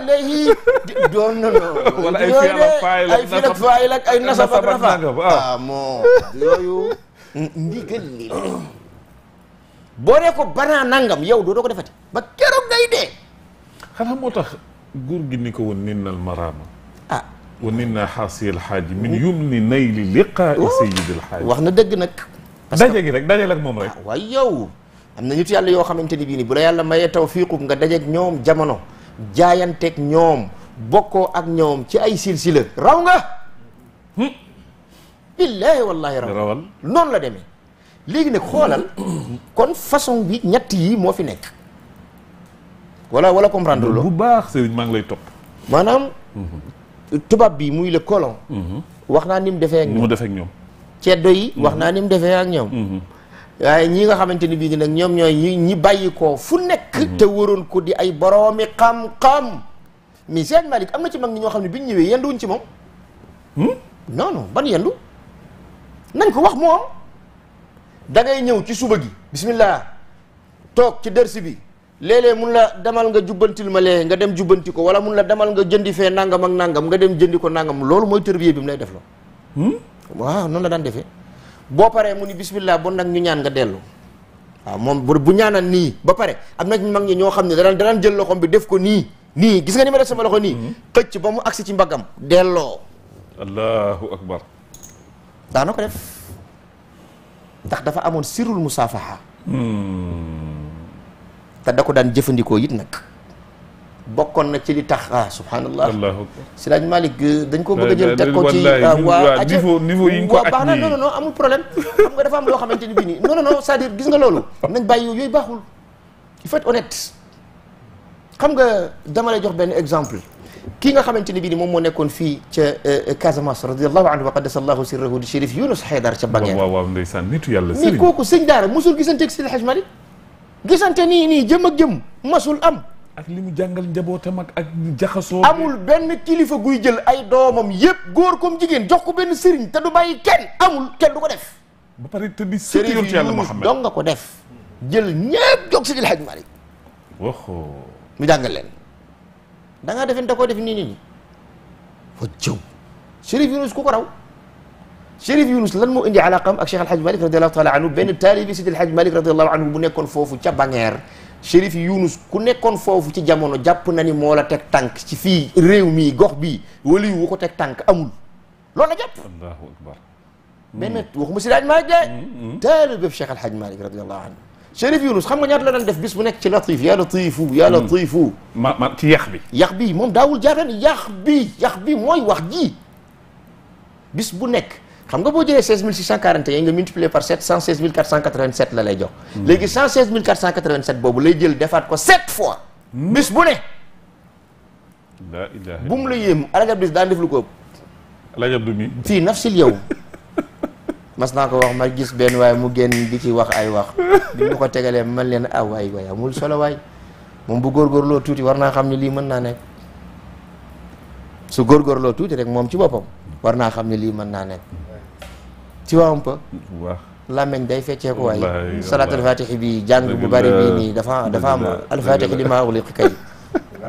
alayhi doon na wala ay fiil ak faayil ak ay nasab ak rafa moo yooyu ndigal li boo ne ko banaa nangam yow doo ko defati ba keroog ngay dee. xanaa moo tax góor gi ni ko woon ninnal maraama wa ninna xaasiyal xaaji min yumni nayli liqaa sayyidil xaaji wax na dëgg nag. daje gi rek dajal ak moom rek. waaye yow am na nit yàlla yoo xamante ni bii nii bu la yàlla mayee tawfiiqu nga dajeeg ñoom jamono jaayanteeg ñoom bokkoo ak ñoom ci ay silsila raw nga. billaahi wallaahi rawal noonu la demee. léegi nag xoolal kon façon bi ñett yi moo fi nekk. wala comprendre loo bu baax sëriñ maa ngi lay topp. maanaam. tubaab bi muy le colon. wax naa ni mu defee ak ñoom ni mu defee ak ñoom. ceddo yi wax naa ni mu defee ak ñoom. waaye ñi nga xamante ni bii nag ñoom ñooy ñi bàyyi ko fu nekk. te waroon ko di ay boroomi xam-xam. mais Seydi Malick am na ci mag ñi ñoo xam ne bi ñu ñëwee yenduwuñ ci moom. non non ban yendu nañ ko wax moom. da ngay ñëw ci suba gi. bismillah toog ci dërsi bi. léeg-léeg mun la demal nga jubbantil ma lee nga dem jubbanti ko wala mun la demal nga jëndi fee nangam ak nangam nga dem jëndi ko nangam loolu mooy tërbiye bi mu lay def la waaw noonu la daan defee boo paree mu ni bismillah bon nag ñu ñaan nga dellu waaw moom bu ñaanal nii ba pare am na mag ñi ñoo xam ne danaan jël loxom bi def ko nii gis nga ni ma def sama loxo nii xëcc ba mu agsi ci mbaggam delloo allahu akbar daana ko def ndax dafa amoon sirul musaafaha te da ko daan jëfandikoo it nag bokkoon na ci li tax subhanallah Si Laaj Malick dañ ko bëgg a jël teg ko ci waa niveau yi nga ko baax na non amul problème xam nga dafa am loo xamante ni bii nii non c'est-à-dire gis nga loolu nañ bàyyi yooyu baaxul il faut être honnête xam nga dama lay jox benn exemple kii nga xamante ni bii nii moom moo nekkoon fii ca Casamance radiyallahu anhu wa qaddasallahu sirrahu di Chérif Younous Haydara ca Bangeer waaw ndeysaan nitu yàlla mais kooku sëñ daara musul gisante ak Seydi El Hadji Malick gisante nii jëm ak jëm masul am ak li mu jàngal njabootam ak jaxasoo amul benn kilifa guy jël ay doomam yépp góor comme jigéen jox ko benn sëriñ te du bàyyi kenn amul kenn du ko def ba pare te di sëriñ yoon ci yàlla Muhammad dong nga ko def jël ñépp jox Seydi El Hadji Malick waxoo mu jàngal leen da ngaa defente koo def nii fa jëw Chérif Younous ku ko raw Chérif Younous lan moo indi alaqam ak Cheikh El Hadji Malick radiallahu taala anhu benn taalibi Seydi El Hadji Malick radiallahu anhu bu nekkoon foofu ca Bangeer Chérif Younous ku nekkoon foofu ci jamono jàpp na ni moo la teg tànk ci fii réew mii gox bii wala yu ko teg tànk amul loolu la jàpp allahu akbar benn waxuma Seydi El Hadji Malick de taalibi Cheikh El Hadji Malick radiallahu anhu Chérif Younous xam nga ñaata la daan def bis bu nekk ci latif yaa latifu yaa latifu ma ci yax bi moom daawul jaataan yax bi mooy wax ji bis bu nekk xam nga boo jëlee 16641 nga multiplier par 7 116487 la lay jox léegi 116487 boobu lay jël defaat ko 7 fois bis bu ne la ilaha bu mu la yéem alajab bis daan def lu ko ëpp alajab du mi fii nafsil yow mas naa ko wax ma gis benn waaye mu génn di ci wax ay wax bi ñu ko tegalee man leen waay amul solo waay moom bu góorgóorloo tuuti war naa xam ne lii mën naa nekk su góorgóorloo tuuti rek moom ci boppam war naa xam ne lii mën naa nekk ci waa un peu làmmeñ day feccee ko waaye salaatul fatixi bi jàng bu bari bii nii dafa am alfatixi li maa uliq kay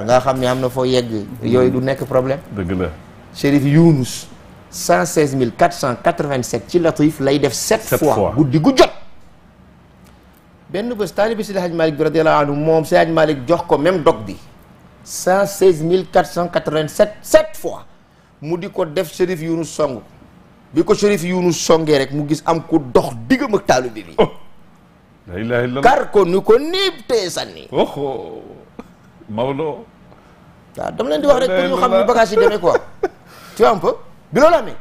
nga xam ne am na foo yegg yooyu du nekk problème dëgg la Chérif Younous 116487 ci latif lay def 7 fois guddi gu jot benn bés taalibi Seydi El Hadji Malick bi radiyallahu anhu moom Seydi El Hadji Malick jox ko même dog bi 116487 7 fois mu di ko def Chérif Younous song bi ko Chérif Younous songee rek mu gis am ku dox diggam ak taalibi bi la ilaha illallah kar ko ni ko niib tee sànni Maodo waaw dama leen di wax rek pour ñu xam ni bagage yi demee quoi tu vois un peu bi loolu amee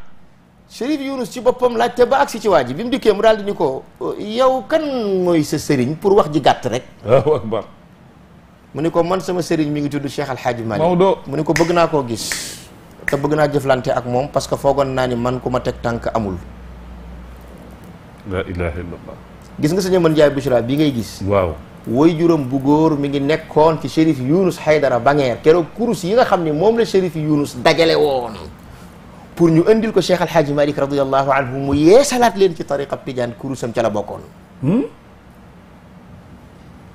Chérif Younous ci boppam laajte ba agsi ci waa ji bi mu dikkee mu daal di ni ko yow kan mooy sa sëriñ pour wax ji gàtt rek Allahu akbar mu ni ko man sama sëriñ mi ngi tudd Cheikh Al Hadji Malick Maodo mu ni ko bëgg naa koo gis te bëgg naa jëflante ak moom parce que foogoon naa ni man ku ma teg tànk amul la ilaha illallah gis nga sëñ Mën Njaay Bouchra bi ngay gis waaw woy juróom bu góor mi ngi nekkoon ci Chérif Younous Haydara Bangeer keroog kurus yi nga xam ne moom la Chérif Younous dajale woon pour ñu indil ko Cheikh Al Hadji Malick radiyallahu anhu mu yeesalaat leen ci tariqa Tijaan kurusam ca la bokkoon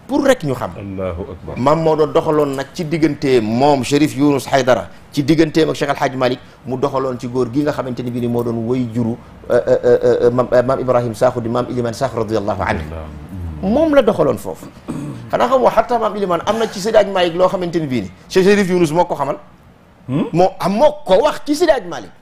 pour rek ñu xam. allahu akbar. maam Maodo doxaloon nag ci digganteem moom Chérif Younous Haydara ci digganteem ak Cheikh Al Hadj Malick mu doxaloon ci góor gi nga xamante ni bii ni moo doon woy juru maam Ibrahim Sakho di maam Iliman Sakho radiyallahu anhu moom la doxaloon foofu. xanaa xam nga xataa maam Iliman am na ci Seydi Hadj Malick loo xamante ni bii ni Chérif Younous moo ko xamal. moo ko wax ci Seydi Hadj Malick.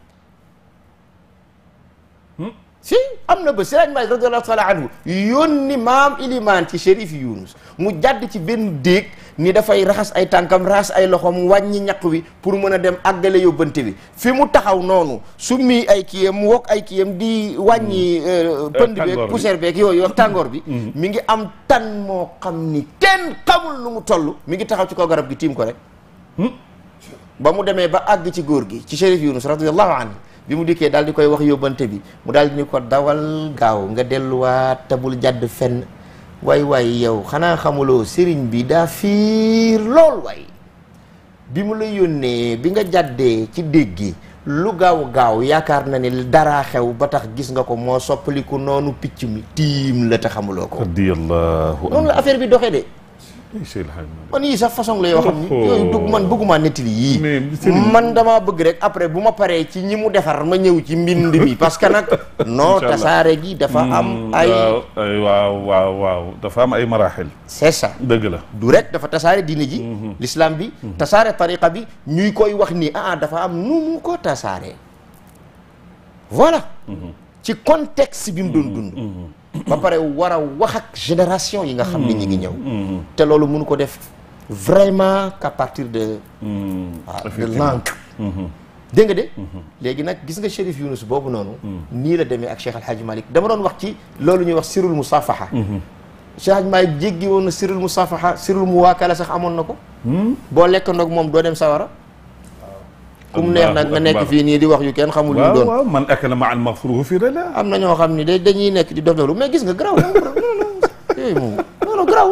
si am na ba Seydi Hadj Malick radiyallahu taala anhu yónni maam Iliman ci Chérif Younous mu jàdd ci benn déeg ni dafay raxas ay tànkam raxas ay loxoom wàññi ñaq wi pour mën a dem àggale yóbbante bi fi mu taxaw noonu summi ay kiyam mu wokk ay kiyam di wàññi pënd beeg poussière beeg yooyu ak tàngoor bi mi ngi am tan moo xam ni kenn xamul lu mu toll mi ngi taxaw ci kaw garab gi tiim ko rek ba mu demee ba àgg ci góor gi ci Chérif Younous radiyallahu anhu bi mu dikkee daal di koy wax yóbbante bi mu daal di ni ko dawal gaaw nga delluwaat tabul jàdd fenn waay yow xanaa xamuloo sëriñ bi daa fiir lool waay bi mu la yónnee bi nga jàddee ci dégg gi lu gaaw yaakaar na ni dara xew ba tax gis nga ko moo soppaliku noonu picc mi tiim la te xamuloo ko radiyallahu noonu la affaire bi doxee de man yii sax façon la yoo xam ni yooyu dugg man bëgguma nettali yii man damaa bëgg rek après bu ma paree ci ñi mu defar ma ñëw ci mbind mi parce que nag non tasaare gi dafa am ay waaw dafa am ay maraaxil c'est ça dëgg la du rek dafa tasaare diine ji l'islam bi tasaare tariqa bi ñuy koy wax ni dafa am nu mu ko tasaare voilà ci contexte bi mu doon dund ba pare war a wax ak génération yi nga xam ni ñi ngi ñëw te loolu mënu ko def vraiment qu'à partir de de langue dégg nga de léegi nag gis nga Chérif Younous boobu noonu nii la demee ak Cheikh Al Hadj Malick dama doon wax ci loolu ñuy wax sirul musafaha Cheikh Al Hadj Malick jéggi woon na sirul musafaha sirul muwaakala sax amoon na ko boo lekk ndoog moom doo dem sawara ku mu neex nag nga nekk fii nii di wax yu kenn xamul lu doon waaw man akala ma al maghfuur fi rala am na ñoo xam ni dañuy nekk di dof lu mais gis nga garaaw yooyu moom non garaaw